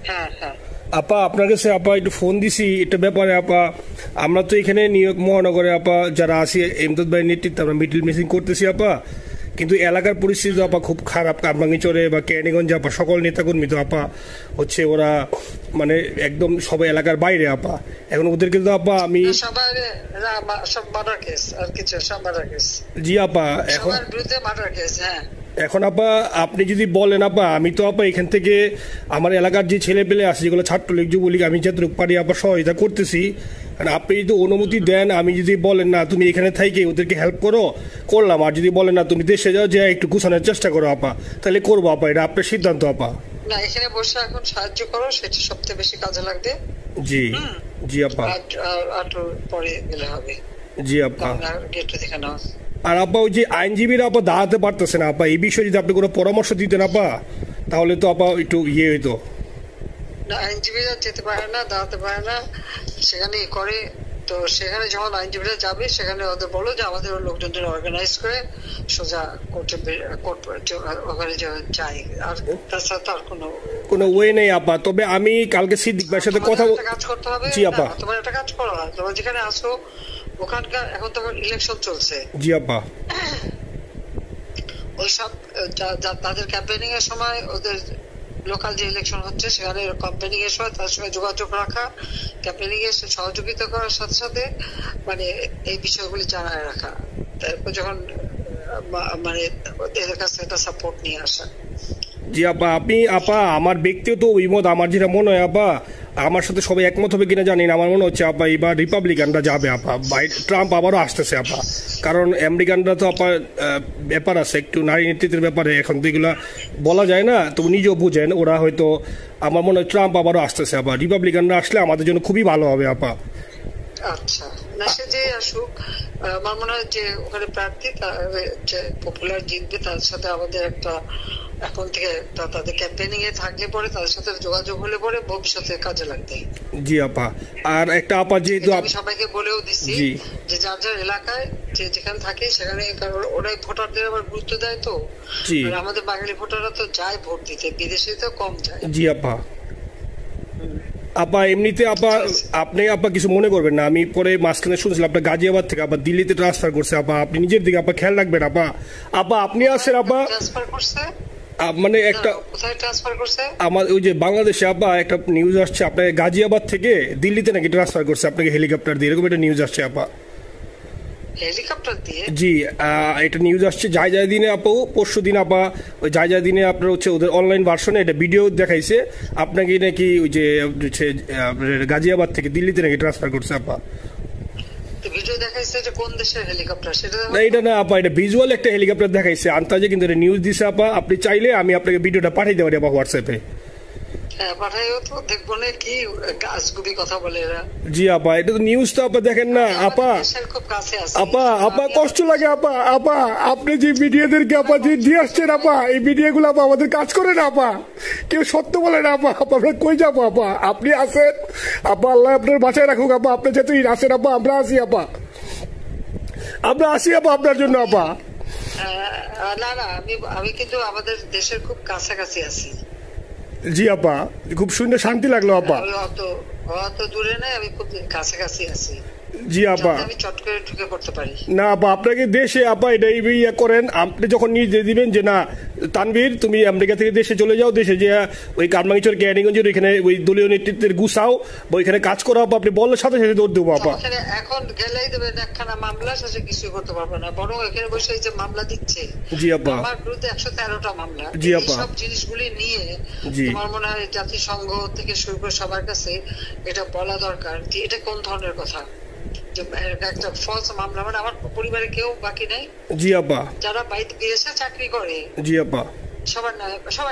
হ্যাঁ হ্যাঁ আপা আপনার কাছে আপা একটু ফোন দিছি এটা ব্যাপারে আপা। আমরা তো এখানে নিউ ইয়র্ক মহানগরে আপা যারা আছি এমদাদ ভাই নেতৃত্বে আমরা মিডল মিসিং করতেছি আপা, কিন্তু এলাকার পরিস্থিতি আপা খুব খারাপ। কামরাঙ্গীরচরে বা কেরানীগঞ্জে আপা সকল নেতাকর্মী তো আপা হচ্ছে ওরা মানে একদম সবাই এলাকার বাইরে আপা। এখন ওদের কিন্তু আপা আমি জি আপা এখন এখন আপা আপনি যদি বলেন আপা আমি তো আপা এখান থেকে আমার এলাকার যে ছেলে পেলে আছে যেগুলো ছাত্রলীগ যুবলীগ আমি যতটুকু পারি আপা সহায়তা করতেছি। কারণ আপনি যদি অনুমতি দেন, আমি যদি বলেন না তুমি এখানে থাইকে ওদেরকে হেল্প করো করলাম, আর যদি বলেন না তুমি দেশে যাও যে একটু গুছানোর চেষ্টা করো আপা, তাহলে করবো আপা। এটা আপনার সিদ্ধান্ত আপা। না এখানে বসে এখন সাহায্য করো, সেটা সবচেয়ে বেশি কাজে লাগবে। জি জি আপা, আর পরে গেলে হবে। জি আপা। গেট দেখে নাও। আর আপা ওই যে আইনজীবীরা আপা দাঁড়াতে পারতেছে না আপা, এই বিষয়ে যদি আপনি কোনো পরামর্শ দিতেন আপা তাহলে তো আপা একটু ইয়ে হইতো। না আইনজীবীরা যেতে পারে না, দাঁড়াতে পারে না, সেখানে করে। তো সেখানে যখন আইনজীবীরা যাবে সেখানে ওদের বলো যে আমাদের লোকজনদের অর্গানাইজ করে সোজা ওখানে যাই। আর তাছাড়া তো আর কোনো ওয়ে নেই আপা। তবে আমি কালকে সিদ্দিক ভাইয়ের সাথে কথা কাজ করতে হবে। জি আপা। তোমার একটা কাজ করো, তোমার যেখানে আসো ওখানকার এখন তো ইলেকশন চলছে। জি আপা। ওইসব তাদের ক্যাম্পেনিং এর সময় ওদের লোকাল যে ইলেকশন হচ্ছে সেখানে ক্যাম্পেনিং এর সময় তার সঙ্গে যোগাযোগ রাখা, ক্যাম্পেনিং এর সহযোগিতা করার সাথে সাথে মানে এই বিষয়গুলি জানায় রাখা, তারপর যখন মানে এদের কাছে একটা সাপোর্ট নিয়ে আসা। জি আপা। আপনি আপা আমার ব্যক্তিগত অভিমত আমার যেটা মনে হয় আপা, আমার সাথে সবাই একমত হবে কিনা জানি না, আমার মনে হচ্ছে আপা এবার রিপাবলিকানরা যাবে আপা। ট্রাম্প আবারও আসতেছে আপা, কারণ আমেরিকানরা তো আপা ব্যাপার আছে একটু নারী নেতৃত্বের ব্যাপারে, এখন তো এগুলো বলা যায় না, তো নিজেও বুঝেন ওরা হয়তো। আমার মনে হয় ট্রাম্প আবারও আসতেছে আপা, রিপাবলিকানরা আসলে আমাদের জন্য খুবই ভালো হবে আপা। আচ্ছা না সে যে আসুক, আমার মনে হয় যে ওখানে প্রার্থী যে পপুলার জিতবে তার সাথে আমাদের একটা এখন থেকে তাদের ক্যাম্পেনিং এ থাকলে পরে তাদের সাথে যোগাযোগ হলে পরে ভবিষ্যতে কাজে লাগবে। জি আপা। আর একটা আপা যেহেতু আমি সবাইকে বলেও দিচ্ছি যে যার যার এলাকায় যে যেখানে থাকে সেখানে, কারণ ওরাই ভোটারদের আবার গুরুত্ব দেয়। তো আমাদের বাঙালি ভোটাররা তো যায় ভোট দিতে, বিদেশে তো কম যায়। জি আপা। আপা এমনিতে আপা আপনি আপা কিছু মনে করবেন না, আমি পরে মাঝখানে শুনছিলাম আপনার গাজিয়াবাদ থেকে আপা দিল্লিতে ট্রান্সফার করছে আপা, আপনি নিজের দিকে আপা খেয়াল রাখবেন আপা। আপা আপনি আসেন আপা। ট্রান্সফার করছে মানে একটা কোথায় ট্রান্সফার করছে আমার ওই যে বাংলাদেশে আপা একটা নিউজ আসছে আপনার গাজিয়াবাদ থেকে দিল্লিতে নাকি ট্রান্সফার করছে আপনাকে হেলিকপ্টার দিয়ে, এরকম একটা নিউজ আসছে আপা। হেলিকপ্টার দিয়ে? জি এটা নিউজ আসছে যায় যায় দিনে আপু, পরশু দিন আপা ওই যায় যায় দিনে আপনার হচ্ছে ওদের অনলাইন ভার্সনে এটা ভিডিও দেখাইছে আপনাকে নাকি ওই যে গাজিয়াবাদ থেকে দিল্লিতে নাকি ট্রান্সফার করছে আপা। ভিডিও দেখাইছে যে কোন দেশের হেলিকপ্টার সেটা না এটা না আপা, এটা ভিজুয়াল একটা হেলিকপ্টার দেখাইছে আন্তাজে, কিন্তু এটা নিউজ দিছে আপা। আপনি চাইলে আমি আপনাকে ভিডিওটা পাঠিয়ে দেবো আপা হোয়াটসঅ্যাপে। জি আপা এটা তো নিউজ তো আপা দেখেন না আপা। আপা আপা কষ্ট লাগে আপা। আপা আপনি যে মিডিয়াদেরকে আপা যে দিয়ে আসছেন আপা, এই মিডিয়াগুলো আপা আমাদের কাজ করে না আপা, কেউ সত্য বলে না আপা। আপা আমরা কই যাবো আপা, আপনি আসেন আপা, আল্লাহ আপনার বাঁচায় রাখুক আপা। আপনি যেহেতু আসেন আপা, আমরা আসি আপা, আমরা আসি আপা আপনার জন্য আপা। না না আমি কিন্তু আমাদের দেশের খুব কাছাকাছি আছি। জি আপা খুব শুনে শান্তি লাগলো আপা। অত দূরে নাই, আমি খুব কাছাকাছি আছি। জি আপা আমি চট করে ঢুকে পড়তে পারি না আপা। আপনাকে দেশে আপা এটা ইয়ে করেন, আপনি যখন নির্দেশ দিবেন যে না তানভীর তুমি আমেরিকা থেকে দেশে চলে যাও, দেশে যে ওই কামরাঙ্গীরচর কেরানীগঞ্জের ওইখানে ওই দলীয় নেতৃত্বের গুছাও বা ওইখানে কাজ করো আপা, আপনি বললে সাথে সাথে দৌড় দেবো আপা। এখন গেলেই দেবেন একখানা মামলা, শেষে কিছু করতে পারবো না, বরং এখানে বসে যে মামলা দিচ্ছে। জি আপা। আমার বিরুদ্ধে 113টা মামলা। জি আপা। সব জিনিসগুলি নিয়ে আমার মনে হয় জাতিসংঘ থেকে শুরু করে সবার কাছে এটা বলা দরকার যে এটা কোন ধরনের কথা, একটা ফলস মামলা। মানে আমার পরিবারে কেউ বাকি নেই। জি আপা। যারা বিদেশে চাকরি করে জি আপা সবার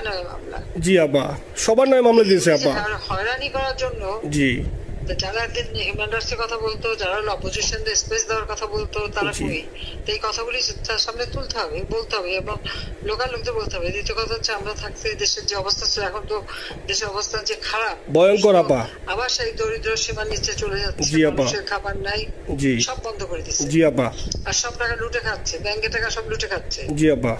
নয় মামলা। জি আপা সবার নয় মামলা দিয়েছে আপা। হয়রানি করার জন্য জি যারা হিউম্যান রাইটসের কথা বলতো, যারা অপোজিশনদের স্পেস দেওয়ার কথা বলতো, তারা কই? এই কথাগুলি তার সামনে তুলতে হবে, বলতে হবে এবং লোকাল লোকদের বলতে হবে। দ্বিতীয় কথা হচ্ছে আমরা থাকতে দেশের যে অবস্থা ছিল, এখন তো দেশের অবস্থা যে খারাপ ভয়ঙ্কর আপা, আবার সেই দরিদ্র সীমার নিচে চলে যাচ্ছে, মানুষের খাবার নাই, সব বন্ধ করে দিচ্ছে। জি আপা। আর সব টাকা লুটে খাচ্ছে, ব্যাংকের টাকা সব লুটে খাচ্ছে। জি আপা।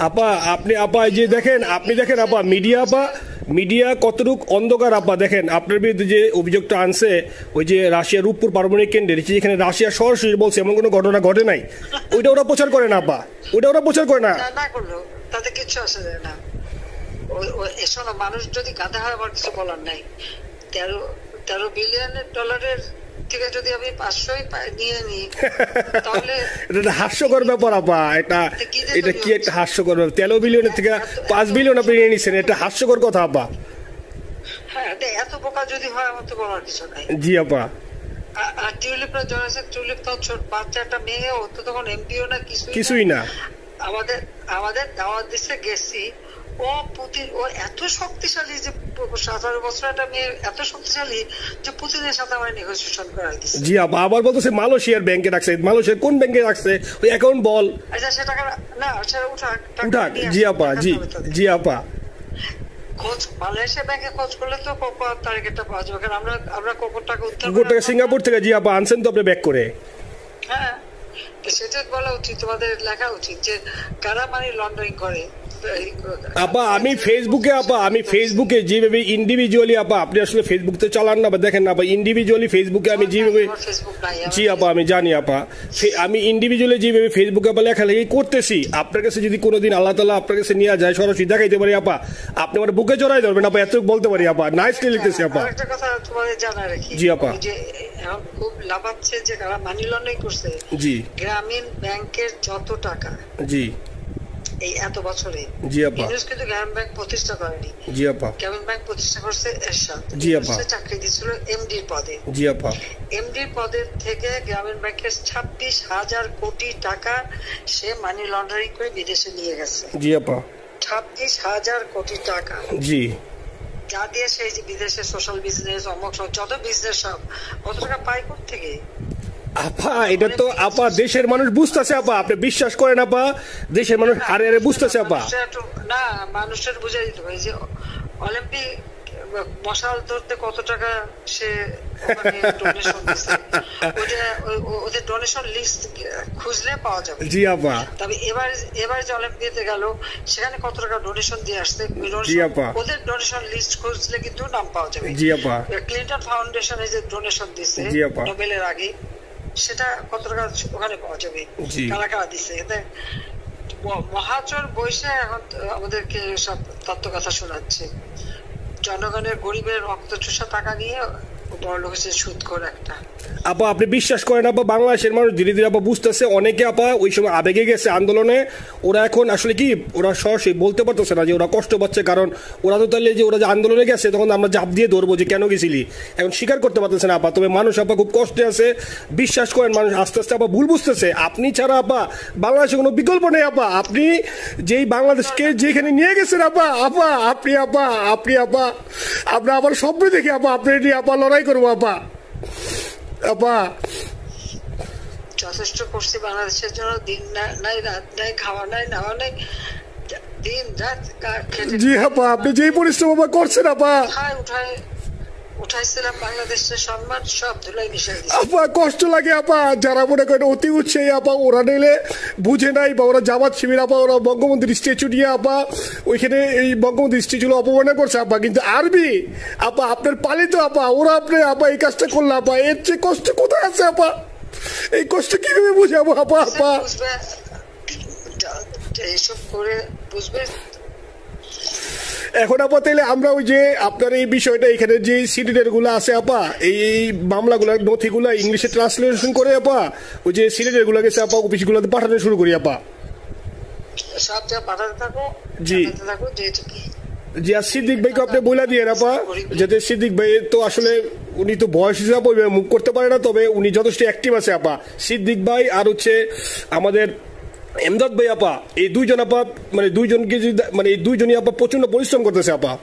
আপা আপনি আপা যে দেখেন আপনি দেখেন আপা মিডিয়া কতটুক অন্ধকার আপা দেখেন আপনার বিরুদ্ধে যে অভিযোগটা আনছে ওই যে রাশিয়ার রূপপুর পারমাণবিক কেন্দ্রে যেখানে রাশিয়া সরাসরি বলছে এমন কোনো ঘটনা ঘটে নাই, ওইটা ওরা প্রচার করে না আপা, ওইটা ওরা প্রচার করে না। তাতে কিছু আসে যায় না। শোনো, মানুষ যদি গাধা হয় আমার কিছু বলার নাই। 13 বিলিয়ন ডলারের থেকে যদি আমি 500ই নিয়ে নিই তাহলে এটা হাস্যকর ব্যাপার আপা। এটা কি একটা হাস্যকর ব্যাপার? 13 বিলিয়নের থেকে 5 বিলিয়ন আপনি নিয়ে নিচ্ছেন, এটা হাস্যকর কথা আপা। হ্যাঁ, এত বোকা যদি হয় আমার তো বলার কিছু নাই। জি আপা। আর টিউলিপরা জয়েছে, টিউলিপ তো ছোট বাচ্চা একটা মেয়ে, ও তো তখন এমপিও না, কিছুই না। আমাদের দাওয়াত দিচ্ছে, গেছি। ও এত শক্তিশালী যে 17 বছর একটা মেয়ে এত শক্তিশালী যে পুতিনের সাথে আমার নেগোসিয়েশন করা দিচ্ছে। জি আপা, আবার বলতেছে মালয়েশিয়ার ব্যাংকে রাখছে। মালয়েশিয়ার কোন ব্যাংকে রাখছে? ওই অ্যাকাউন্ট বল। আচ্ছা, সে টাকা না, সেটা উঠাক। জি আপা, জি আপা। মালয়েশিয়া ব্যাংকে খোঁজ করলে তো কোকোর টার্গেটটা পাওয়া যাবে, কারণ আমরা কোকোর টাকা উদ্ধার করে সিঙ্গাপুর থেকে। জি আপা, আনছেন তো আপনি ব্যাক করে। হ্যাঁ, সেটা বলা উচিত, তোমাদের লেখা উচিত যে কারা মানি লন্ডারিং করে। আপা আমি ফেসবুকে যেভাবে ইন্ডিভিজুয়ালি আপা, আপনি আসলে ফেসবুক তো চালান না বা দেখেন না আপা, ইন্ডিভিজুয়ালি ফেসবুকে আমি যেভাবে, জি আপা আমি জানি আপা, আমি ইন্ডিভিজুয়ালি যেভাবে ফেসবুকে আপা লেখালেখি করতেছি, আপনার কাছে যদি কোনোদিন আল্লাহ তাআলা আপনার কাছে নিয়ে যায়, সরাসরি দেখাইতে পারি আপা, আপনি আমার বুকে জড়াই ধরবেন আপা, এত বলতে পারি আপা। নাইসলি লিখতেছি আপা। একটা কথা তোমাদের জানা রাখি, জি আপা, যে এখন খুব লাভাচ্ছে যে কারা মানি লন্ডারিং করছে। জি, গ্রামীণ ব্যাংকের যত টাকা, জি এই এত বছরে, জি আপা, কিন্তু গ্রামীণ ব্যাংক প্রতিষ্ঠা করেনি। জি আপা, গ্রামীণ ব্যাংক প্রতিষ্ঠা করছে এরশাদ। জি আপা, চাকরি দিয়েছিল এমডির পদে। জি আপা, এমডির পদের থেকে গ্রামীণ ব্যাংকের 26,000 কোটি টাকা সে মানি লন্ডারিং করে বিদেশে নিয়ে গেছে। জি আপা, 26,000 কোটি টাকা। জি, যা দিয়ে সেই যে বিদেশে সোশ্যাল বিজনেস, অমক যত বিজনেস সব কত টাকা পায় থেকে। আপা এটা তো আপা দেশের মানুষ বুঝতেছে আপা, আপনি বিশ্বাস করেন আপা, দেশের মানুষ হারে হারে বুঝতেছে আপা। না, মানুষের বুঝাই দিতে পারে যে অলিম্পিক মশাল ধরতে কত টাকা সে ডোনেশন দিচ্ছে, ওদের ডোনেশন লিস্ট খুঁজলে পাওয়া যাবে। জি আপা। তবে এবার যে অলিম্পিয়াতে গেল সেখানে কত টাকা ডোনেশন দিয়ে আসছে, ওদের ডোনেশন লিস্ট খুঁজলে কিন্তু নাম পাওয়া যাবে। জি আপা। ক্লিন্টন ফাউন্ডেশনে যে ডোনেশন দিচ্ছে নোবেলের আগে, সেটা কত টাকা ওখানে পাওয়া যাবে, কারা কারা দিচ্ছে। মহাচর বৈশে এখন আমাদেরকে সব তত্ত্ব কথা শোনাচ্ছে, জনগণের গরিবের রক্ত চুষা টাকা নিয়ে বড় লোক হচ্ছে সুদখোর একটা। আপা আপনি বিশ্বাস করেন আপা, বাংলাদেশের মানুষ ধীরে ধীরে আপা বুঝতেছে। অনেকে আপা ওই সময় আবেগে গেছে আন্দোলনে, ওরা এখন আসলে কি ওরা সরাসরি বলতে পারতেছে না যে ওরা কষ্ট পাচ্ছে, কারণ ওরা তো তাহলে যে ওরা যে আন্দোলনে গেছে তখন আমরা জাপ দিয়ে ধরবো যে কেন গেছিলি, এখন স্বীকার করতে পারতেছে না আপা। তবে মানুষ আপা খুব কষ্টে আছে, বিশ্বাস করেন মানুষ আস্তে আস্তে আপা ভুল বুঝতেছে। আপনি ছাড়া আপা বাংলাদেশে কোনো বিকল্প নেই আপা, আপনি যেই বাংলাদেশকে যেখানে নিয়ে গেছেন আপা, আপনি আবার স্বপ্ন দেখি আপা, আপনি নিয়ে আপা লড়াই করবো আপা। আপা যথেষ্ট করছি বাংলাদেশের জন্য, দিন নাই রাত নাই, খাওয়া নাই নাওয়া নাই, দিন রাত। জি আপা, আপনি যেই পরিশ্রম আপা করছেন আপা, উঠাইছিলাম বাংলাদেশের সম্মান সব ধুলাই মিশাই দিয়েছে আপা। কষ্ট লাগে আপা, যারা মনে করেন অতি উৎসাহী আপা, ওরা নিলে বুঝে নাই বা ওরা জামাত শিবির আপা, ওরা বঙ্গবন্ধুর স্ট্যাচু নিয়ে আপা ওইখানে এই বঙ্গবন্ধুর স্ট্যাচু অপমাননা করছে আপা। কিন্তু আরবি আপা আপনার পালিত আপা, ওরা আপনি আপা এই কাজটা করলে আপা, এর চেয়ে কষ্ট কোথায় আছে আপা? এই কষ্ট কিভাবে বুঝাবো আপা? এইসব করে বুঝবে। এখন আপা তাইলে আমরা ওই যে আপনার এই বিষয়টা এখানে যে সিডিডের গুলো আছে আপা, এই মামলাগুলো নথিগুলো ইংলিশে ট্রান্সলেশন করে আপা ওই যে সিডিডের গুলো গেছে আপা অফিসগুলোতে পাঠানো শুরু করি আপা। সব যা পাঠাতে থাকো, জি জি। আর সিদ্দিক ভাইকে আপনি বলে দিয়ে আপা, যাতে সিদ্দিক ভাই তো আসলে উনি তো বয়স হিসাবে মুভ করতে পারে না, তবে উনি যথেষ্ট অ্যাক্টিভ আছে আপা। সিদ্দিক ভাই আর হচ্ছে আমাদের এমদাদ ভাই আপা, এই দুইজন আপা মানে দুইজনকে মানে এই দুইজনই আপা প্রচন্ড পরিশ্রম করতেছে আপা।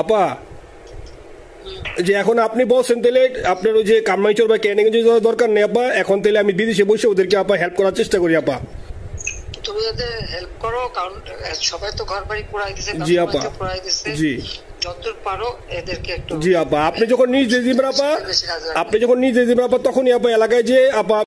আপা যে এখন আপনি বলছেন তাহলে আপনার ওই যে কামাইচর বা ক্যানিং যাওয়ার দরকার নেই আপা, এখন তাহলে আমি বিদেশে বসে ওদেরকে আপা হেল্প করার চেষ্টা করি আপা। তুমি ওদের হেল্প করো, কারণ সবাই তো ঘর বাড়ি পুরাই দিছে। জি আপা, জি যতদূর পারো এদেরকে একটু। জি আপা, আপনি যখন নিজে দিবেন আপা, তখনই আপা এলাকায় যে আপা